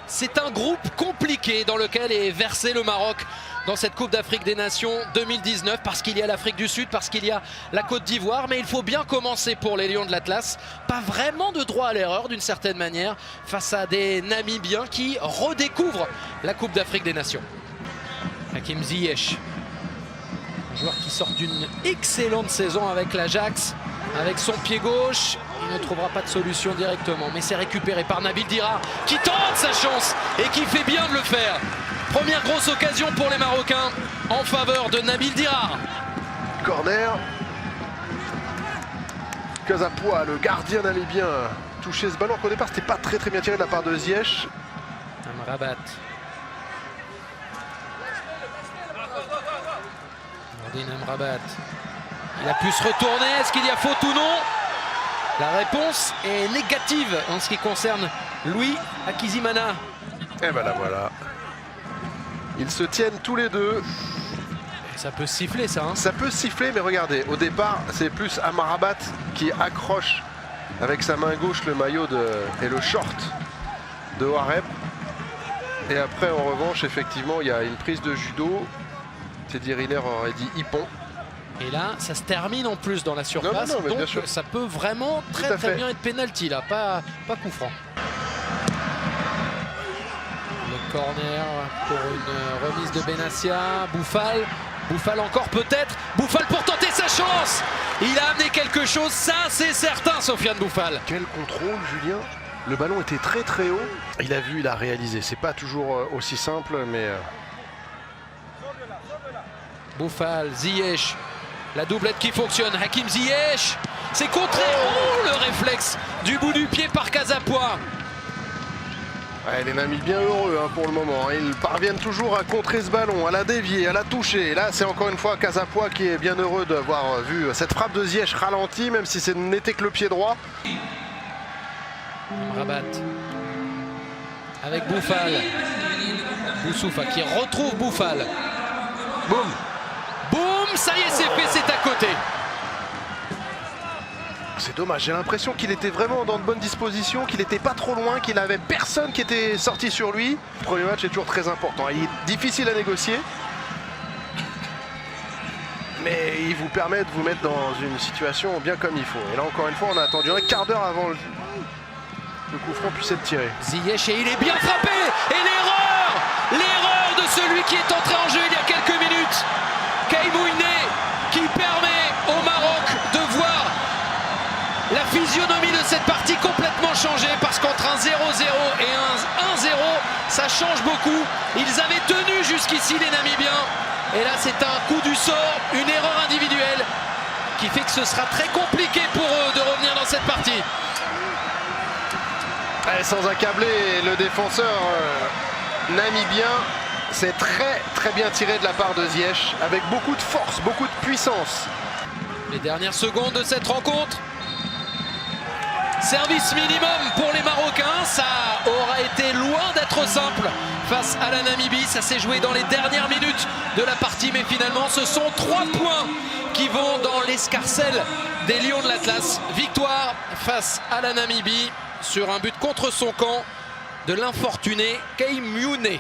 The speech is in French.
C'est un groupe compliqué dans lequel est versé le Maroc dans cette Coupe d'Afrique des Nations 2019 parce qu'il y a l'Afrique du Sud, parce qu'il y a la Côte d'Ivoire. Mais il faut bien commencer pour les Lions de l'Atlas. Pas vraiment de droit à l'erreur d'une certaine manière face à des Namibiens qui redécouvrent la Coupe d'Afrique des Nations. Hakim Ziyech, un joueur qui sort d'une excellente saison avec l'Ajax, avec son pied gauche. Il ne trouvera pas de solution directement, mais c'est récupéré par Nabil Dira qui tente sa chance et qui fait bien de le faire. Première grosse occasion pour les Marocains en faveur de Nabil Dira. Corner. Kazapoua, le gardien namibien, touché ce ballon. Au départ, c'était pas très bien tiré de la part de Ziyech. Amrabat. Nordin Amrabat. Il a pu se retourner. Est-ce qu'il y a faute ou non? La réponse est négative en ce qui concerne Louis Akizimana. Et ben là voilà. Ils se tiennent tous les deux. Ça peut siffler ça. Ça peut siffler, mais regardez, au départ, c'est plus Amrabat qui accroche avec sa main gauche le maillot et le short de Wareb. Et après, en revanche, effectivement, il y a une prise de judo. Teddy Riner aurait dit hippon. Et là, ça se termine en plus dans la surface, non, donc ça peut vraiment très bien être penalty là, pas coup franc. Le corner pour une remise de Benassia, Bouffal encore peut-être, Bouffal pour tenter sa chance. Il a amené quelque chose, ça c'est certain, Sofiane Bouffal. Quel contrôle, Julien. Le ballon était très haut. Il a vu, il a réalisé. C'est pas toujours aussi simple, mais... Bouffal, Ziyech. La doublette qui fonctionne, Hakim Ziyech, c'est contré, oh le réflexe du bout du pied par Kazapoua. Ouais, les Namibiens heureux pour le moment, ils parviennent toujours à contrer ce ballon, à la dévier, à la toucher. Et là c'est encore une fois Kazapoua qui est bien heureux d'avoir vu cette frappe de Ziyech ralentie, même si ce n'était que le pied droit. Rabat avec Bouffal, Boussoufa qui retrouve Bouffal. Boum. Boum, ça y est, c'est fait, c'est à côté. C'est dommage, j'ai l'impression qu'il était vraiment dans de bonnes dispositions, qu'il n'était pas trop loin, qu'il n'avait personne qui était sorti sur lui. Le premier match est toujours très important, il est difficile à négocier. Mais il vous permet de vous mettre dans une situation bien comme il faut. Et là encore une fois, on a attendu un quart d'heure avant le coup franc puisse être tiré. Ziyech, et il est bien frappé. Et l'erreur de celui qui est entré en jeu il y a quelques minutes. Kaïmouine qui permet au Maroc de voir la physionomie de cette partie complètement changer parce qu'entre un 0-0 et un 1-0, ça change beaucoup. Ils avaient tenu jusqu'ici les Namibiens. Et là, c'est un coup du sort, une erreur individuelle qui fait que ce sera très compliqué pour eux de revenir dans cette partie. Et sans accabler le défenseur namibien, c'est très bien tiré de la part de Ziyech, avec beaucoup de force, beaucoup de puissance. Les dernières secondes de cette rencontre. Service minimum pour les Marocains, ça aura été loin d'être simple face à la Namibie. Ça s'est joué dans les dernières minutes de la partie, mais finalement ce sont 3 points qui vont dans l'escarcelle des Lions de l'Atlas. Victoire face à la Namibie sur un but contre son camp de l'infortuné Kaïmouine.